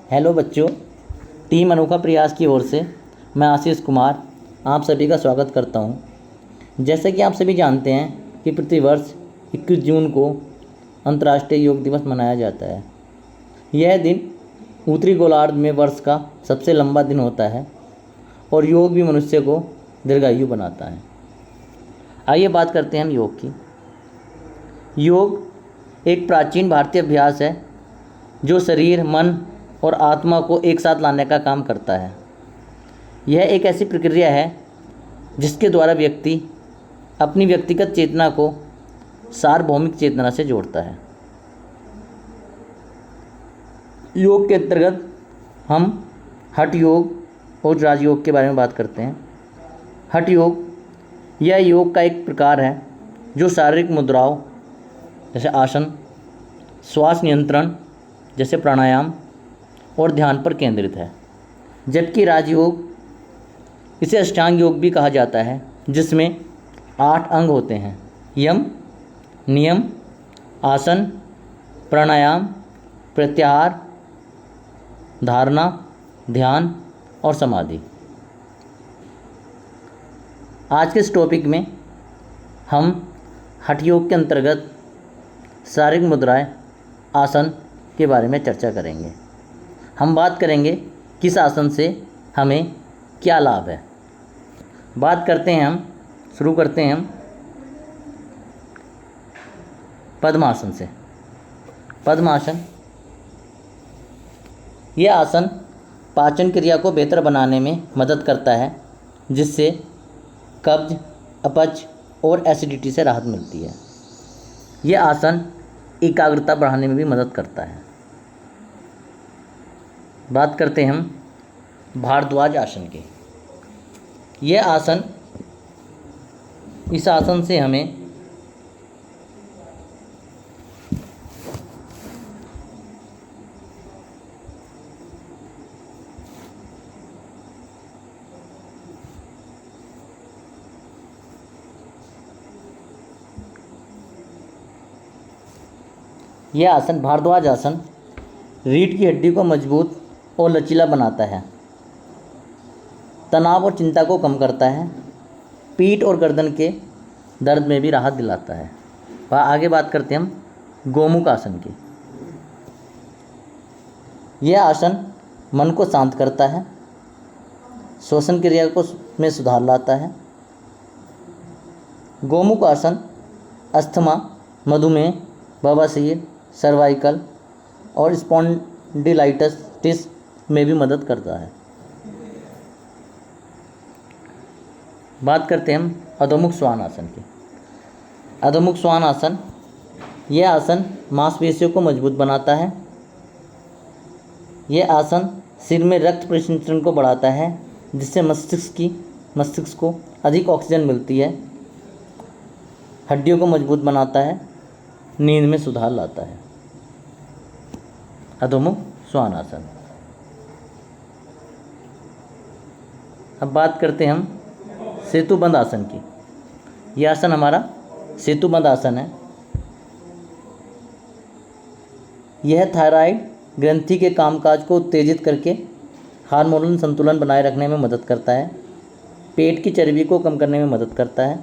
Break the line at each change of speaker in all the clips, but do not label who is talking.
Hello बच्चों, team अनोखा प्रयास की ओर से मैं आशीष कुमार आप सभी का स्वागत करता हूं। जैसे कि आप सभी जानते हैं कि प्रतिवर्ष 21 जून को अंतर्राष्ट्रीय योग दिवस मनाया जाता है। यह दिन उत्तरी गोलार्ध में वर्ष का सबसे लंबा दिन होता है और योग भी मनुष्य को दीर्घायु बनाता है। आइए बात करते हैं हम योग की। योग एक प्राचीन भारतीय अभ्यास है जो शरीर, मन और आत्मा को एक साथ लाने का काम करता है। यह एक ऐसी प्रक्रिया है जिसके द्वारा व्यक्ति अपनी व्यक्तिगत चेतना को सार्वभौमिक चेतना से जोड़ता है। योग के अंतर्गत हम हठ योग और राजयोग के बारे में बात करते हैं। हठ योग यह योग का एक प्रकार है जो शारीरिक मुद्राओं जैसे आसन, श्वास नियंत्रण जैसे प्राणायाम और ध्यान पर केंद्रित है। जबकि राजयोग, इसे अष्टांग योग भी कहा जाता है, जिसमें 8 अंग होते हैं: यम, नियम, आसन, प्राणायाम, प्रत्याहार, धारणा, ध्यान और समाधि। आज के इस टॉपिक में हम हठ योग के अंतर्गत शारीरिक मुद्राएं, आसन के बारे में चर्चा करेंगे। हम बात करेंगे किस आसन से हमें क्या लाभ है। बात करते हैं शुरू करते हैं हम पद्मासन से। पद्मासन यह आसन पाचन क्रिया को बेहतर बनाने में मदद करता है, जिससे कब्ज, अपच और एसिडिटी से राहत मिलती है। यह आसन एकाग्रता बढ़ाने में भी मदद करता है। बात करते हैं हम भारद्वाज आसन की। यह आसन, इस आसन से हमें यह आसन, भारद्वाज आसन, रीढ़ की हड्डी को मजबूत और लचीला बनाता है, तनाव और चिंता को कम करता है, पीठ और गर्दन के दर्द में भी राहत दिलाता है। आगे बात करते हैं हम गोमुख आसन की। यह आसन मन को शांत करता है, श्वसन क्रिया को में सुधार लाता है। गोमुख आसन अस्थमा, मधुमेह, बवासीर, सर्वाइकल और स्पॉन्डिलाइटिस में भी मदद करता है। बात करते हैं हम अधोमुख श्वान आसन की। अधोमुख श्वान आसन, यह आसन मांसपेशियों को मजबूत बनाता है। यह आसन सिर में रक्त परिसंचरण को बढ़ाता है, जिससे मस्तिष्क को अधिक ऑक्सीजन मिलती है, हड्डियों को मजबूत बनाता है, नींद में सुधार लाता है। अधोमुख श्वान आसन। अब बात करते हैं हम सेतुबंध आसन की। यह आसन हमारा सेतुबंध आसन है। यह थायराइड ग्रंथि के कामकाज को उत्तेजित करके हार्मोनल संतुलन बनाए रखने में मदद करता है, पेट की चर्बी को कम करने में मदद करता है,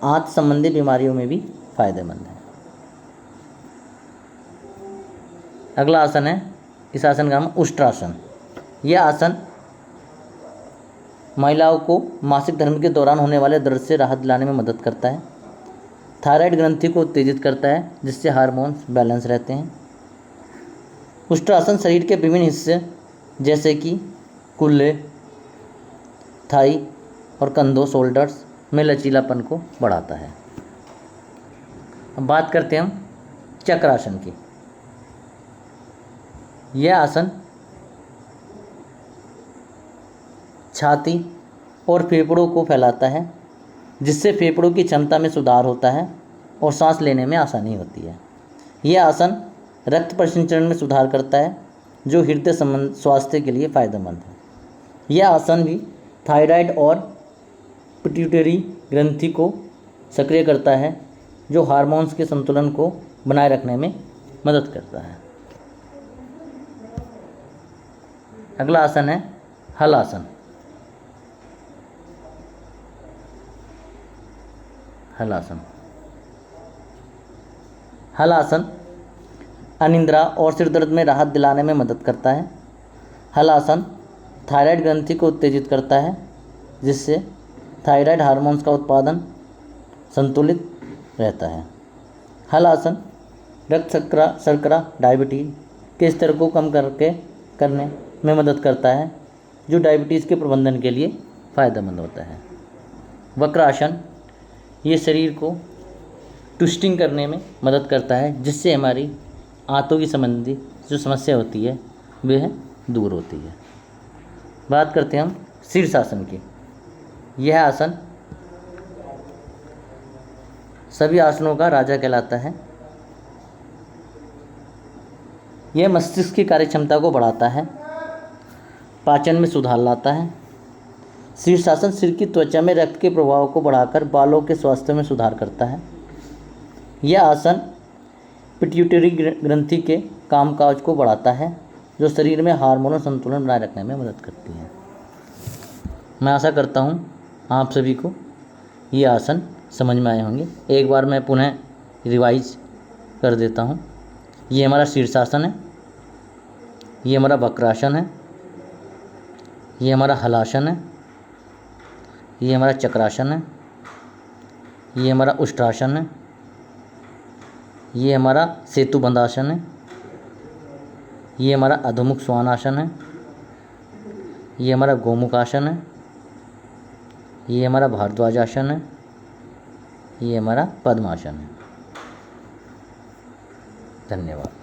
आंत संबंधी बीमारियों में भी फायदेमंद है। अगला आसन है, इस आसन का नाम उष्ट्रासन। यह आसन महिलाओं को मासिक धर्म के दौरान होने वाले दर्द से राहत दिलाने में मदद करता है, थायराइड ग्रंथि को उत्तेजित करता है, जिससे हार्मोन्स बैलेंस रहते हैं। उष्ट्रासन शरीर के विभिन्न हिस्से जैसे कि कूल्हे, थाई और कंधों, शोल्डर्स में लचीलापन को बढ़ाता है। अब बात करते हैं हम चक्रासन की। यह आसन छाती और फेफड़ों को फैलाता है, जिससे फेफड़ों की क्षमता में सुधार होता है और सांस लेने में आसानी होती है। यह आसन रक्त परिसंचरण में सुधार करता है, जो हृदय संबंध स्वास्थ्य के लिए फायदेमंद है। यह आसन भी थायराइड और पिट्यूटरी ग्रंथि को सक्रिय करता है, जो हार्मोन्स के संतुलन को बनाए रखने में मदद करता है। अगला आसन है हल आसन। हल आसन। हल आसन अनिद्रा और सिर दर्द में राहत दिलाने में मदद करता है। हल आसन थायराइड ग्रंथि को उत्तेजित करता है, जिससे थायराइड हार्मोन्स का उत्पादन संतुलित रहता है। हल आसन रक्त शर्करा डायबिटीज के स्तर को कम करने में मदद करता है, जो डायबिटीज़ के प्रबंधन के लिए फ़ायदेमंद होता है। वक्र आसन ये शरीर को ट्विस्टिंग करने में मदद करता है, जिससे हमारी आंतों की संबंधी जो समस्या होती है वह दूर होती है। बात करते हैं हम शीर्षासन की। यह आसन सभी आसनों का राजा कहलाता है। यह मस्तिष्क की कार्यक्षमता को बढ़ाता है, पाचन में सुधार लाता है। शीर्षासन सिर की त्वचा में रक्त के प्रवाह को बढ़ाकर बालों के स्वास्थ्य में सुधार करता है। यह आसन पिट्यूटरी ग्रंथि के कामकाज को बढ़ाता है, जो शरीर में हार्मोनल संतुलन बनाए रखने में मदद करती है। मैं आशा करता हूँ आप सभी को ये आसन समझ में आए होंगे। एक बार मैं पुनः रिवाइज कर देता हूँ। ये हमारा शीर्षासन है, ये हमारा वक्रासन है, ये हमारा हलासन है, ये हमारा चक्रासन है, ये हमारा उष्ट्रासन है, ये हमारा सेतुबंधासन है, ये हमारा अधोमुख श्वानासन है, ये हमारा गोमुखासन है, ये हमारा भारद्वाजासन है, ये हमारा पद्मासन है। धन्यवाद।